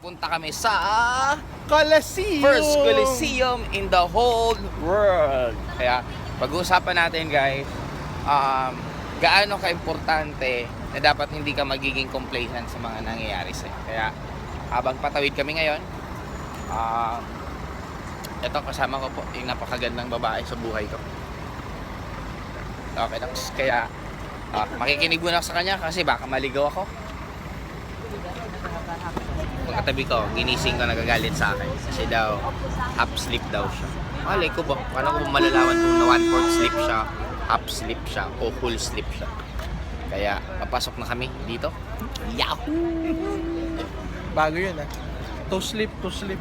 Punta kami sa Coliseum! first Coliseum in the whole world. Kaya pag-uusapan natin guys, gaano ka-importante na dapat hindi ka magiging complacent sa mga nangyayari sa'yo. Kaya habang patawid kami ngayon, ito kasama ko po yung napakagandang babae sa buhay ko. Okay, kaya makikinig muna sa kanya kasi baka maligaw ako. Pagkatabi ko, ginising ko, nagagalit sa akin kasi daw half sleep daw siya. Malay ko ba, paano ko malalaman kung na 1/4 sleep siya, half sleep siya o full sleep siya. Kaya papasok na kami dito. Yahoo! Bago yun ah. To sleep, to sleep.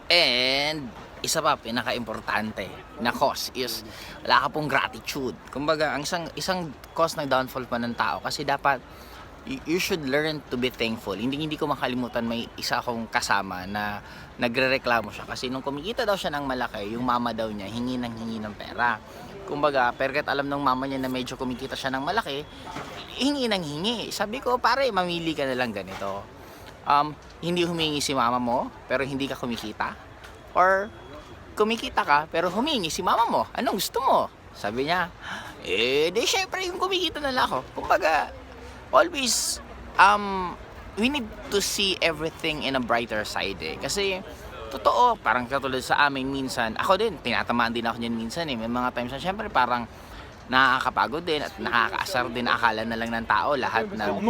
And isa pa pinaka-importante na cause is wala ka pong gratitude. Kumbaga, ang isang cause ng downfall pa ng tao kasi dapat you should learn to be thankful. Hindi ko makalimutan, may isa akong kasama na nagrereklamo siya kasi nung kumikita daw siya ng malaki, yung mama daw niya hingi ng pera. Kumbaga, perket alam ng mama niya na medyo kumikita siya ng malaki, hingi ng hingi. Sabi ko, pare, mamili ka na lang ganito. Hindi humingi si mama mo pero hindi ka kumikita, or kumikita ka pero humingi si mama mo, anong gusto mo? Sabi niya, di syempre yung kumikita na lang ako. Kumbaga, always we need to see everything in a brighter side kasi totoo, parang katulad sa amin minsan, ako din tinatamaan din ako niyan minsan may mga times na syempre parang nakakapagod din at nakakaasar din, akala na lang ng tao lahat ng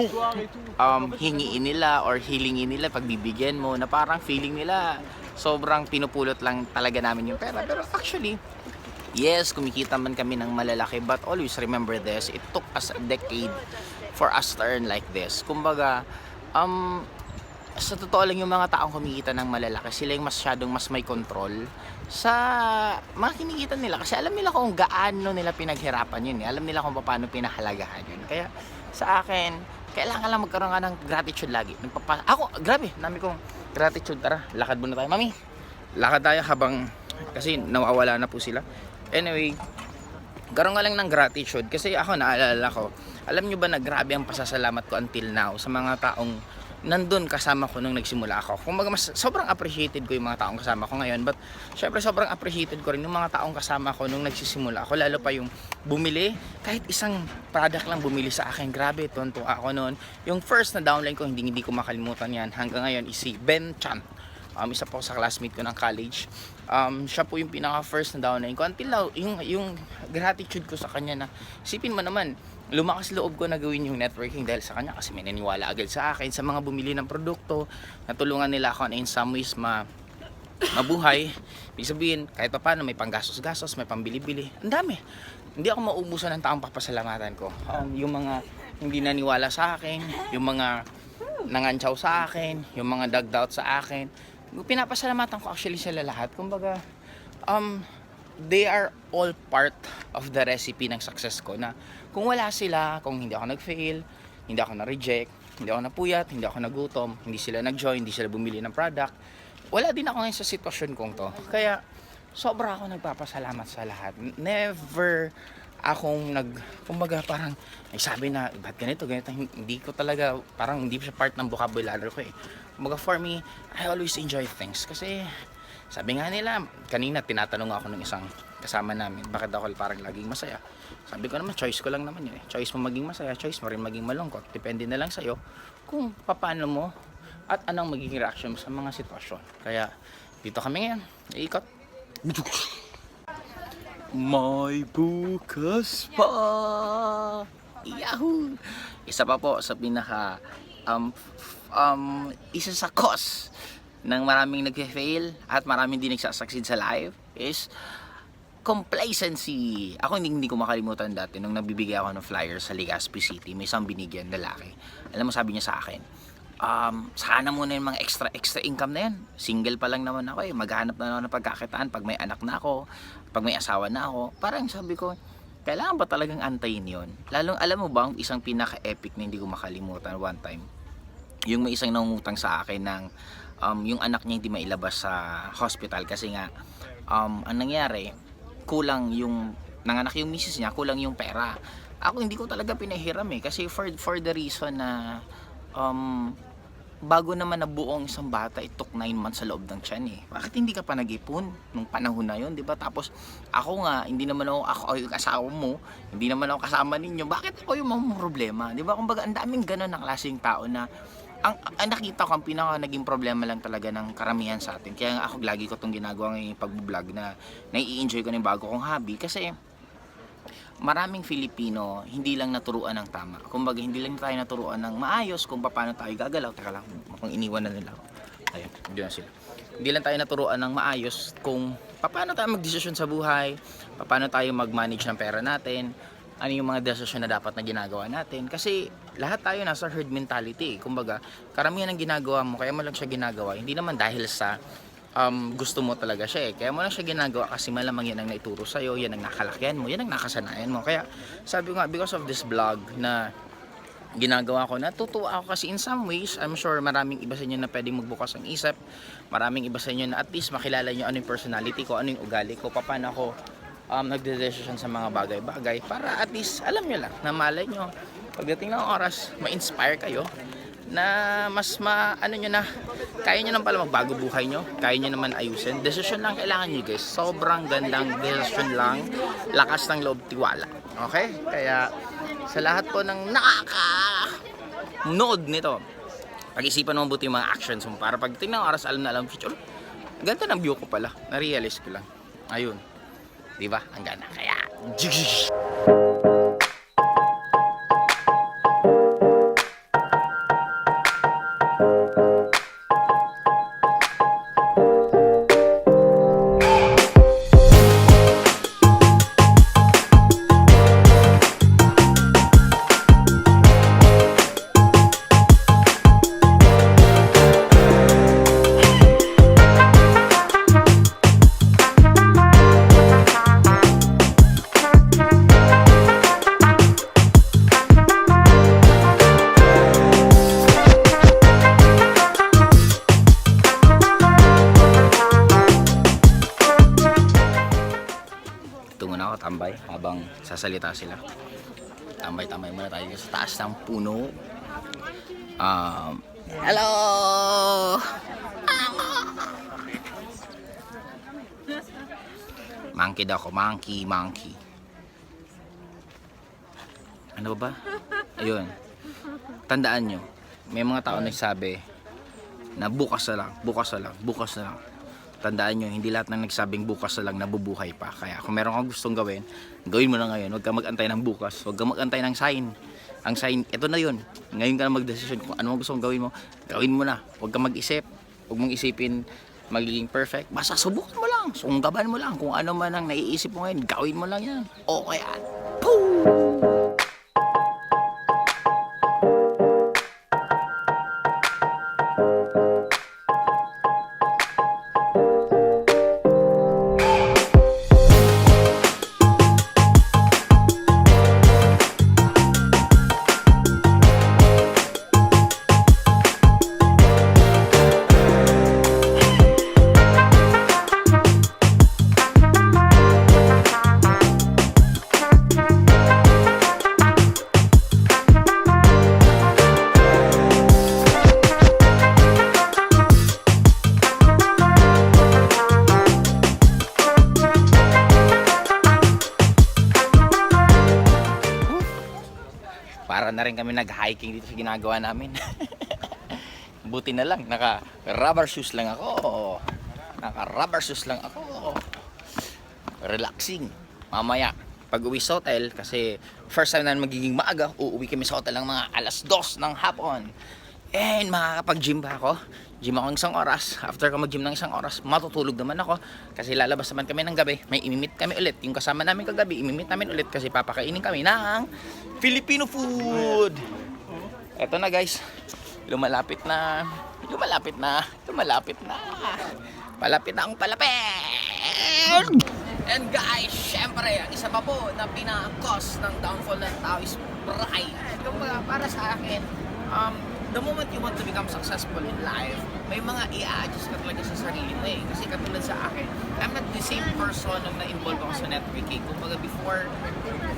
hingiin nila or hilingin nila, pagbibigyan mo na parang feeling nila sobrang pinupulot lang talaga namin yung pera. Pero actually, yes, kumikita man kami ng malalaki, but always remember this, it took us a decade for us to earn like this. Kumbaga, sa totoo lang yung mga taong kumikita ng malalaki, sila yung masyadong mas may control sa mga kinikita nila kasi alam nila kung gaano nila pinaghirapan yun. Alam nila kung paano pinahalagahan yun. Kaya sa akin, kailangan lang magkaroon ka ng gratitude lagi. Ako, grabe, dami kong gratitude. Tara, lakad muna tayo, mami. Lakad tayo habang, kasi nawawala na po sila. Anyway, karoon ka lang ng gratitude kasi ako naalala ko, alam nyo ba na grabe ang pasasalamat ko until now sa mga taong nandun kasama ko nung nagsimula ako. Kung mas sobrang appreciated ko yung mga taong kasama ko ngayon, but syempre sobrang appreciated ko rin yung mga taong kasama ko nung nagsisimula ako, lalo pa yung bumili, kahit isang product lang bumili sa akin, grabe, tuwa ako noon. Yung first na downline ko, hindi ko makalimutan yan hanggang ngayon is si Ben Chan. Isa po sa classmate ko ng college. Siya po yung pinaka first na downline ko until now. Yung gratitude ko sa kanya na isipin mo naman, lumakas loob ko na gawin yung networking dahil sa kanya kasi may naniwala agad sa akin, sa mga bumili ng produkto, natulungan nila ako na in some ways mabuhay. Ibig sabihin, kahit pa paano may panggastos-gastos, may pambili-bili, ang dami. Hindi ako maubusan ng taong papasalamatan ko. Yung mga hindi naniwala sa akin, yung mga nangantsaw sa akin, yung mga dug-doubt sa akin, pinapasalamatan ko actually sila lahat. Kumbaga, they are all part of the recipe ng success ko na kung wala sila, kung hindi ako nag-fail, hindi ako na-reject, hindi ako napuyat, hindi ako nagutom, hindi sila nag-join, hindi sila bumili ng product, wala din ako ngayon sa sitwasyon kong to. Kaya sobra ako nagpapasalamat sa lahat. Never akong kumbaga parang sabi na ba't ganito, hindi ko talaga, parang hindi siya part ng vocabulary ko Kumbaga for me, I always enjoy things kasi sabi nga nila, kanina tinatanong ako ng isang kasama namin, bakit ako parang laging masaya. Sabi ko naman, choice ko lang naman yun Choice mo maging masaya, choice mo rin maging malungkot. Depende na lang sa'yo kung paano mo at anong magiging reaction mo sa mga sitwasyon. Kaya dito kami ngayon, iikot. May bukas pa! Yahoo! Isa pa po sa pinaka isa sa cause ng maraming nag-fail at maraming di nagsasucceed sa life is complacency. Ako hindi ko makalimutan dati nung nabibigay ako ng flyer sa Legazpi City, may isang binigyan lalaki. Alam mo sabi niya sa akin, sana muna yung mga extra income na yan. Single pa lang naman ako maghanap na naman ng pagkakitaan pag may anak na ako, pag may asawa na ako. Parang sabi ko, kailangan ba talagang antayin yon? Lalong alam mo ba, ang isang pinaka-epic na hindi ko makalimutan one time, yung may isang nangungutang sa akin ng yung anak niya hindi mailabas sa hospital kasi nga ang nangyari, kulang yung nanganak yung misis niya, kulang yung pera. Ako hindi ko talaga pinahiram kasi for the reason na bago naman nabuo ang isang bata, it took 9 months sa loob ng tiyan Bakit hindi ka pa nag-ipon nung panahon na yun, di ba? Tapos ako nga, hindi naman ako yung asawa mo, hindi naman ako kasama ninyo. Bakit ako yung mga problema, di ba? Kumbaga, ang daming ganun na klaseng tao na ang nakita ko, ang pinaka naging problema lang talaga ng karamihan sa atin. Kaya nga ako lagi ko itong ginagawa ngayong pag-vlog na nai-enjoy ko na yung bago kong hobby kasi maraming Filipino hindi lang naturuan ng tama. Kumbaga hindi lang tayo naturuan ng maayos kung paano tayo gagalaw. Teka lang, mukhang iniwan na nila ako. Ayun, hindi na sila. Hindi lang tayo naturuan ng maayos kung paano tayo magdesisyon sa buhay, paano tayo mag-manage ng pera natin, ano yung mga desisyon na dapat na ginagawa natin. Kasi lahat tayo nasa herd mentality. Kumbaga, karamihan ng ginagawa mo, kaya mo lang siya ginagawa, hindi naman dahil sa gusto mo talaga siya Kaya mo lang siya ginagawa kasi malamang yan ang naituro sa'yo, yan ang nakalakyan mo, yan ang nakasanayan mo. Kaya sabi ko nga, because of this vlog na ginagawa ko, natutuwa ako kasi in some ways, I'm sure maraming iba sa inyo na pwedeng magbukas ang isip, maraming iba sa inyo na at least makilala nyo ano yung personality ko, ano yung ugali ko, paano ako nagde-decision sa mga bagay-bagay para at least alam nyo lang na malay nyo pagdating ng oras ma-inspire kayo na mas ano nyo na kaya nyo lang pala magbago buhay nyo, kaya nyo naman ayusin. Decision lang kailangan nyo guys, sobrang gandang decision lang, lakas ng loob, tiwala. Okay? Kaya sa lahat po ng nakaka-nood nito, pag-isipan mo mabuti yung mga actions mo para pagdating ng oras alam na alam future, ganda ng view ko pala, na-realize ko lang. Ayun, diba? Ang ganda. Kaya muna ako tambay habang sasalita sila. Tambay-tambay muna tayo sa taas ng puno. Hello! Monkey daw ako. Monkey. Ano ba? Ayun. Tandaan nyo, may mga tao nagsabi na bukas na lang. Tandaan nyo, hindi lahat ng nagsabing bukas na lang nabubuhay pa. Kaya kung meron kang gustong gawin, gawin mo na ngayon. Huwag kang mag-antay ng bukas. Huwag kang mag-antay ng sign. Ang sign, ito na yun. Ngayon ka na magdesisyon kung ano ang gustong gawin mo. Gawin mo na. Huwag kang mag-isip. Huwag mong isipin magiging perfect. Basta subukan mo lang. Sunggaban mo lang. Kung ano man ang naiisip mo ngayon, gawin mo lang yan. Okay yan. Boom! Para na rin kami nag-hiking dito sa ginagawa namin. Buti na lang, naka-rubber shoes lang ako. Relaxing. Mamaya, pag uwi sa hotel, kasi first time na magiging maaga, uuwi kami sa hotel ng mga 2:00 ng hapon. And makakapag-gym ba ako? Gym ako ng 1 oras. After ko mag-gym ng 1 oras, matutulog naman ako. Kasi lalabas naman kami ng gabi. May imimit kami ulit. Yung kasama namin kagabi, imimit namin ulit kasi papakainin kami ng Filipino food. Eto na guys. Lumalapit na. Palapit na akong palapit. And guys, syempre, ang isa pa po na pinaka-cause ng downfall ng tao is pride. Kumbaga, para sa akin, the moment you want to become successful in life, may mga i-adjust ka talaga sa sarili mo eh. Kasi katulad sa akin, I'm not the same person nung na-involve ako sa networking. Kumbaga before,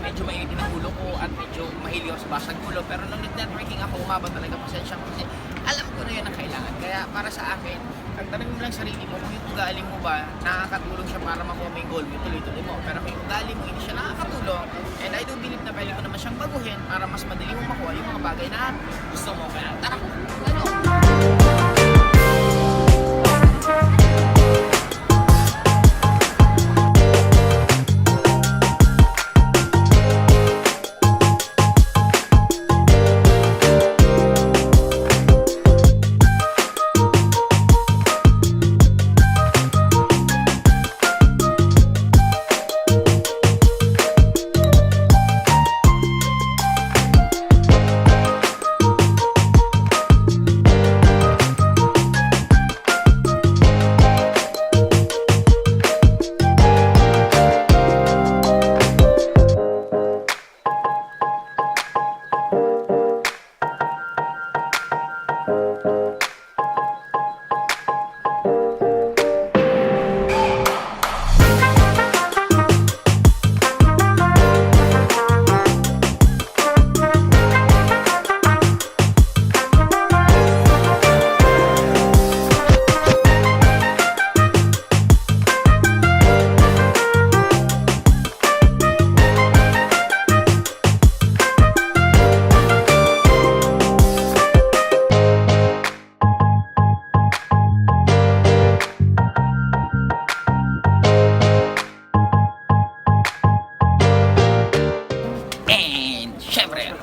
medyo mahilig din ang ulo ko at medyo mahilig ako sa basag ulo. Pero nung networking ako, umaba talaga pasensya ko kasi alam ko na yun ang kailangan. Kaya para sa akin, ang tanong mo lang sarili mo, kung yung ugali mo ba, nakakatulong siya para makuha mo yung goal mo, tuloy-tuloy mo. Pero kung yung ugali mo, hindi siya nakakatulong, and I do believe na pwede ko naman siyang baguhin para mas madali mo makuha yung mga bagay na gusto mo. Kaya tara,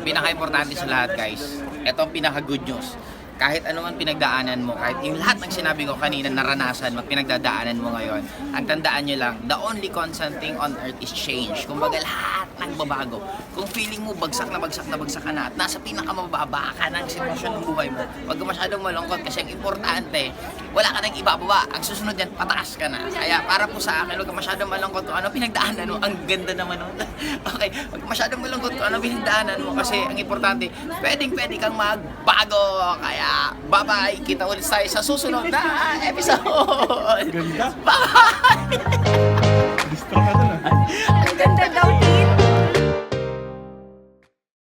pinaka-importante sa lahat guys, ito ang pinaka-good news. Kahit ano man pinagdaanan mo, kahit yung lahat ng sinabi ko kanina naranasan, pinagdadaanan mo ngayon, ang tandaan nyo lang, the only constant thing on earth is change. Kumbaga lahat nagbabago. Kung feeling mo bagsak na bagsak ka na at nasa pinakamababa ka ng sitwasyon ng buhay mo, wag ka masyadong malungkot kasi ang importante, wala ka nang ibababa. Ang susunod yan, pataas ka na. Kaya para po sa akin, wag ka masyadong malungkot kung ano pinagdaanan mo. Ang ganda naman nun. Okay, wag ka masyadong malungkot kung ano pinagdaanan mo kasi ang importante, pwede kang magbago. Kaya, bye-bye! Kita ulit tayo sa susunod na episode! Ganda. Bye! Distract ka na. Ang ganda daw din.